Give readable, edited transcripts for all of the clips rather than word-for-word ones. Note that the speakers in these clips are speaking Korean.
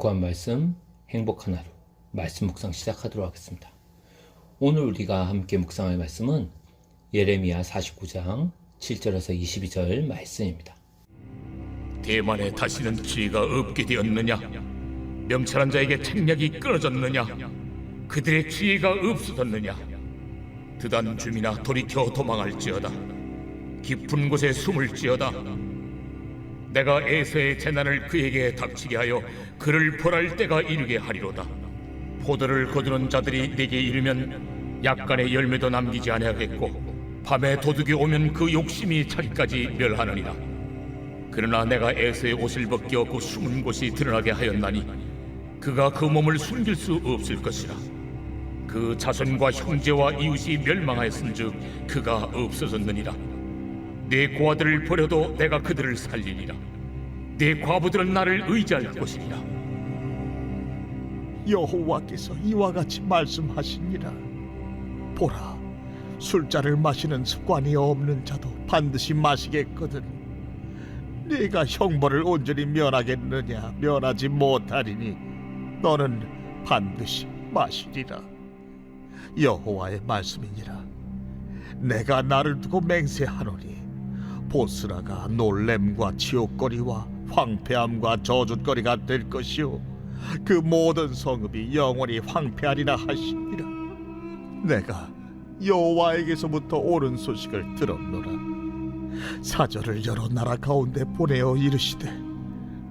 작고한 말씀, 행복한 하루, 말씀 묵상 시작하도록 하겠습니다. 오늘 우리가 함께 묵상할 말씀은 예레미야 49장 7절에서 22절 말씀입니다. 대만에 다시는 지혜가 없게 되었느냐? 명철한 자에게 책략이 끊어졌느냐? 그들의 지혜가 없어졌느냐? 드단 줌이나 돌이켜 도망할지어다. 깊은 곳에 숨을지어다. 내가 에서의 재난을 그에게 닥치게 하여 그를 벌할 때가 이르게 하리로다. 포도를 거두는 자들이 내게 이르면 약간의 열매도 남기지 아니하겠고, 밤에 도둑이 오면 그 욕심이 자기까지 멸하느니라. 그러나 내가 에서의 옷을 벗겨 그 숨은 곳이 드러나게 하였나니 그가 그 몸을 숨길 수 없을 것이라. 그 자손과 형제와 이웃이 멸망하였은즉 그가 없어졌느니라. 내 고아들을 버려도 내가 그들을 살리리라. 내 과부들은 나를 의지할 것이니라. 여호와께서 이와 같이 말씀하시니라. 보라, 술잔을 마시는 습관이 없는 자도 반드시 마시겠거든. 네가 형벌을 온전히 면하겠느냐? 면하지 못하리니 너는 반드시 마시리라. 여호와의 말씀이니라. 내가 나를 두고 맹세하노니 보스라가 놀램과 치욕거리와 황폐함과 저주거리가 될 것이요, 그 모든 성읍이 영원히 황폐하리라 하시니라. 내가 여호와에게서부터 옳은 소식을 들었노라. 사절을 여러 나라 가운데 보내어 이르시되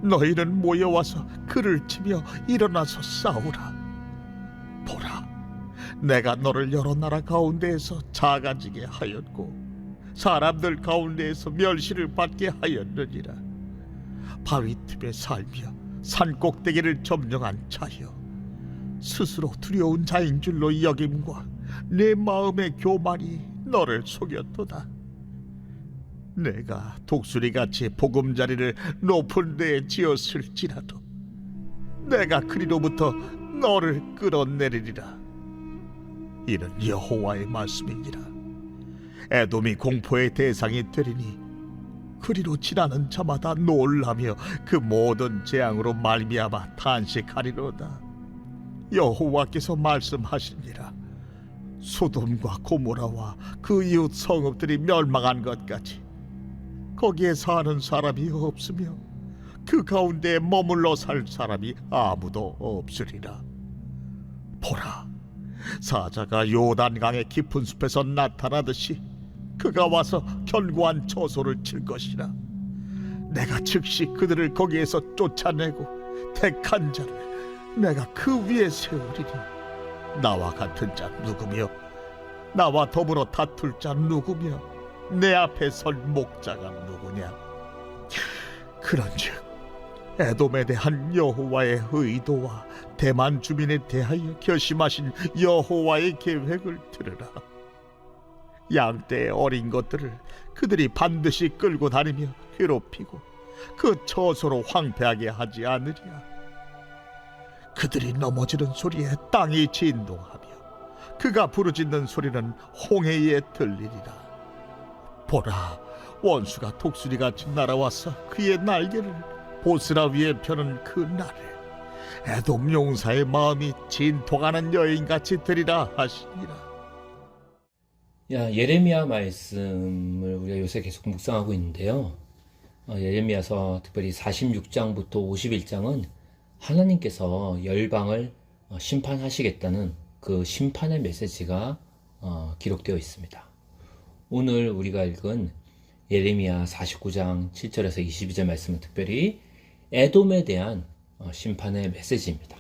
너희는 모여와서 그를 치며 일어나서 싸우라. 보라, 내가 너를 여러 나라 가운데에서 작아지게 하였고 사람들 가운데에서 멸시를 받게 하였느니라. 바위 틈에 살며 산 꼭대기를 점령한 자여, 스스로 두려운 자인 줄로 여김과 내 마음의 교만이 너를 속였도다. 내가 독수리같이 보금자리를 높은 데에 지었을지라도 내가 그리로부터 너를 끌어내리리라. 이는 여호와의 말씀이니라. 에돔이 공포의 대상이 되리니 그리로 지나는 자마다 놀라며 그 모든 재앙으로 말미암아 탄식하리로다. 여호와께서 말씀하시니라. 소돔과 고모라와 그 이웃 성읍들이 멸망한 것 같이 거기에 사는 사람이 없으며 그 가운데 머물러 살 사람이 아무도 없으리라. 보라, 사자가 요단강의 깊은 숲에서 나타나듯이 그가 와서 견고한 처소를 칠 것이라. 내가 즉시 그들을 거기에서 쫓아내고 택한 자를 내가 그 위에 세우리니 나와 같은 자 누구며 나와 더불어 다툴 자 누구며 내 앞에 설 목자가 누구냐? 그런즉 에돔에 대한 여호와의 의도와 대만 주민에 대하여 결심하신 여호와의 계획을 들으라. 양떼의 어린 것들을 그들이 반드시 끌고 다니며 괴롭히고 그 처소로 황폐하게 하지 않으리라. 그들이 넘어지는 소리에 땅이 진동하며 그가 부르짖는 소리는 홍해에 들리리라. 보라, 원수가 독수리같이 날아와서 그의 날개를 보스라 위에 펴는 그 날을 에돔 용사의 마음이 진통하는 여인같이 되리라 하시니라. 예레미야 말씀을 우리가 요새 계속 묵상하고 있는데요. 예레미야서 특별히 46장부터 51장은 하나님께서 열방을 심판하시겠다는 그 심판의 메시지가 기록되어 있습니다. 오늘 우리가 읽은 예레미야 49장 7절에서 22절 말씀은 특별히 에돔에 대한 심판의 메시지입니다.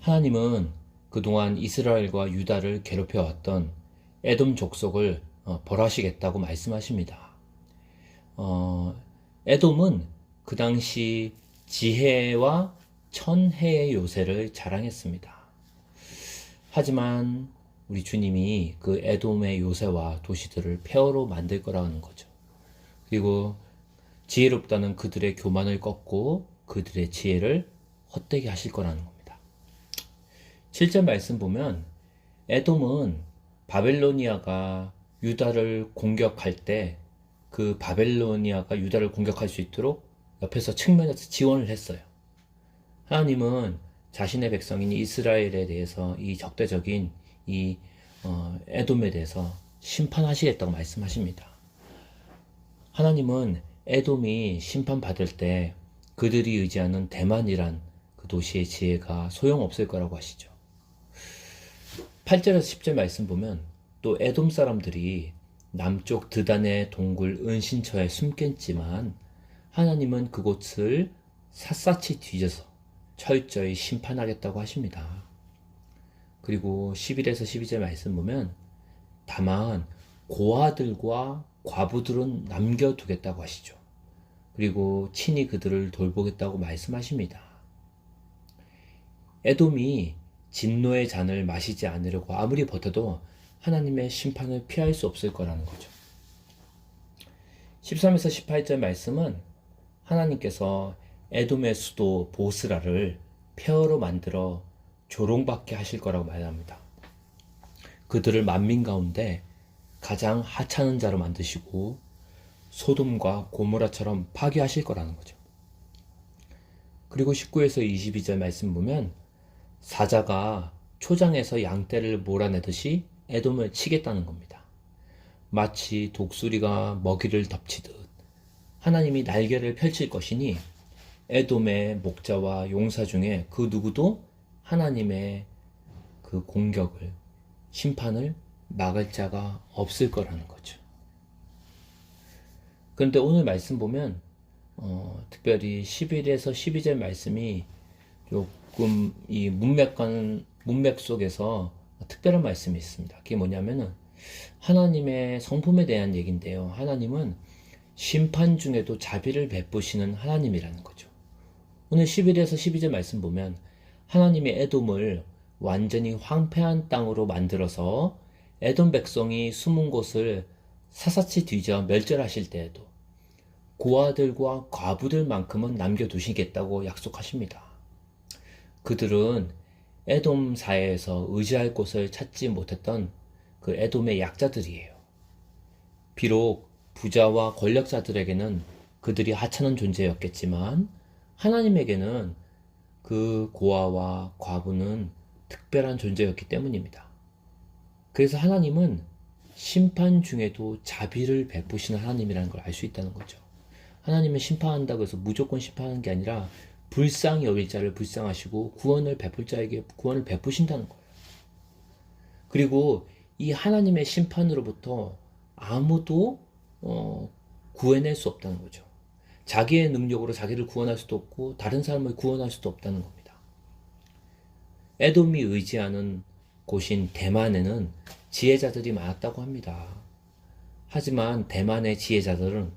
하나님은 그동안 이스라엘과 유다를 괴롭혀왔던 에돔 족속을 벌하시겠다고 말씀하십니다. 에돔은 그 당시 지혜와 천혜의 요새를 자랑했습니다. 하지만 우리 주님이 그 에돔의 요새와 도시들을 폐허로 만들 거라는 거죠. 그리고 지혜롭다는 그들의 교만을 꺾고 그들의 지혜를 헛되게 하실 거라는 겁니다. 7절 말씀 보면 에돔은 바벨로니아가 유다를 공격할 때 그 바벨로니아가 유다를 공격할 수 있도록 옆에서 측면에서 지원을 했어요. 하나님은 자신의 백성인 이스라엘에 대해서 이 적대적인 이 에돔에 대해서 심판하시겠다고 말씀하십니다. 하나님은 에돔이 심판받을 때 그들이 의지하는 대만이란 그 도시의 지혜가 소용없을 거라고 하시죠. 8절에서 10절 말씀 보면 또 에돔 사람들이 남쪽 드단의 동굴 은신처에 숨겠지만 하나님은 그곳을 샅샅이 뒤져서 철저히 심판하겠다고 하십니다. 그리고 11에서 12절 말씀 보면 다만 고아들과 과부들은 남겨두겠다고 하시죠. 그리고 친히 그들을 돌보겠다고 말씀하십니다. 에돔이 진노의 잔을 마시지 않으려고 아무리 버텨도 하나님의 심판을 피할 수 없을 거라는 거죠. 13에서 18절 말씀은 하나님께서 에돔의 수도 보스라를 폐허로 만들어 조롱받게 하실 거라고 말합니다. 그들을 만민 가운데 가장 하찮은 자로 만드시고 소돔과 고모라처럼 파괴하실 거라는 거죠. 그리고 19에서 22절 말씀 보면 사자가 초장에서 양떼를 몰아내듯이 에돔을 치겠다는 겁니다. 마치 독수리가 먹이를 덮치듯 하나님이 날개를 펼칠 것이니 에돔의 목자와 용사 중에 그 누구도 하나님의 그 공격을, 심판을 막을 자가 없을 거라는 거죠. 그런데 오늘 말씀 보면 특별히 11에서 12절 말씀이 조금 이 문맥 속에서 특별한 말씀이 있습니다. 그게 뭐냐면은 하나님의 성품에 대한 얘기인데요. 하나님은 심판 중에도 자비를 베푸시는 하나님이라는 거죠. 오늘 11에서 12절 말씀 보면 하나님이 에돔을 완전히 황폐한 땅으로 만들어서 에돔 백성이 숨은 곳을 샅샅이 뒤져 멸절하실 때에도 고아들과 과부들만큼은 남겨두시겠다고 약속하십니다. 그들은 에돔 사회에서 의지할 곳을 찾지 못했던 그 에돔의 약자들이에요. 비록 부자와 권력자들에게는 그들이 하찮은 존재였겠지만 하나님에게는 그 고아와 과부는 특별한 존재였기 때문입니다. 그래서 하나님은 심판 중에도 자비를 베푸시는 하나님이라는 걸 알 수 있다는 거죠. 하나님은 심판한다고 해서 무조건 심판하는 게 아니라 불쌍히 여길 자를 불쌍하시고 구원을 베풀 자에게 구원을 베푸신다는 거예요. 그리고 이 하나님의 심판으로부터 아무도 구해낼 수 없다는 거죠. 자기의 능력으로 자기를 구원할 수도 없고 다른 사람을 구원할 수도 없다는 겁니다. 에돔이 의지하는 곳인 대만에는 지혜자들이 많았다고 합니다. 하지만 대만의 지혜자들은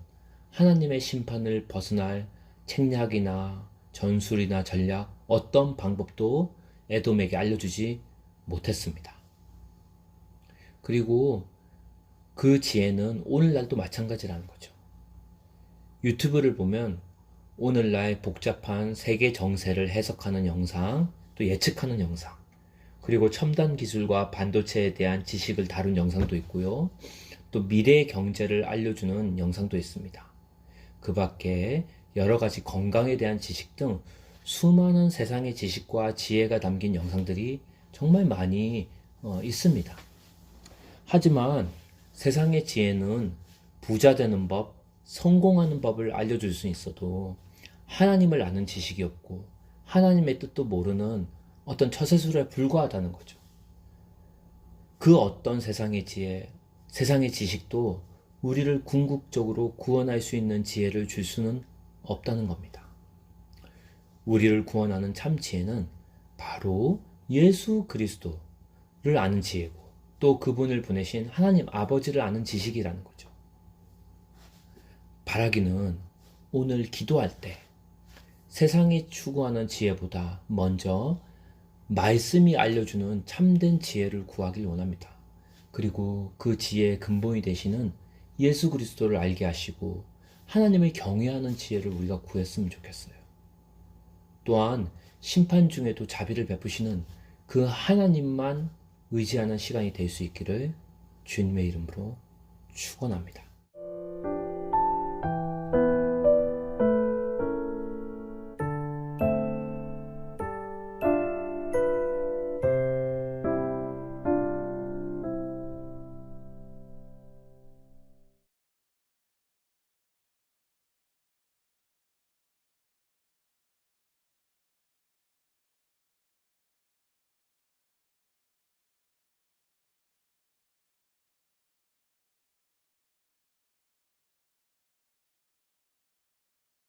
하나님의 심판을 벗어날 책략이나 전술이나 전략, 어떤 방법도 에돔에게 알려주지 못했습니다. 그리고 그 지혜는 오늘날도 마찬가지라는 거죠. 유튜브를 보면 오늘날 복잡한 세계 정세를 해석하는 영상, 또 예측하는 영상, 그리고 첨단 기술과 반도체에 대한 지식을 다룬 영상도 있고요. 또 미래의 경제를 알려주는 영상도 있습니다. 그 밖에 여러 가지 건강에 대한 지식 등 수많은 세상의 지식과 지혜가 담긴 영상들이 정말 많이 있습니다. 하지만 세상의 지혜는 부자 되는 법, 성공하는 법을 알려줄 수 있어도 하나님을 아는 지식이 없고 하나님의 뜻도 모르는 어떤 처세술에 불과하다는 거죠. 그 어떤 세상의 지혜, 세상의 지식도 우리를 궁극적으로 구원할 수 있는 지혜를 줄 수는 없다는 겁니다. 우리를 구원하는 참 지혜는 바로 예수 그리스도를 아는 지혜고 또 그분을 보내신 하나님 아버지를 아는 지식이라는 거죠. 바라기는 오늘 기도할 때 세상이 추구하는 지혜보다 먼저 말씀이 알려주는 참된 지혜를 구하길 원합니다. 그리고 그 지혜의 근본이 되시는 예수 그리스도를 알게 하시고 하나님을 경외하는 지혜를 우리가 구했으면 좋겠어요. 또한 심판 중에도 자비를 베푸시는 그 하나님만 의지하는 시간이 될 수 있기를 주님의 이름으로 축원합니다.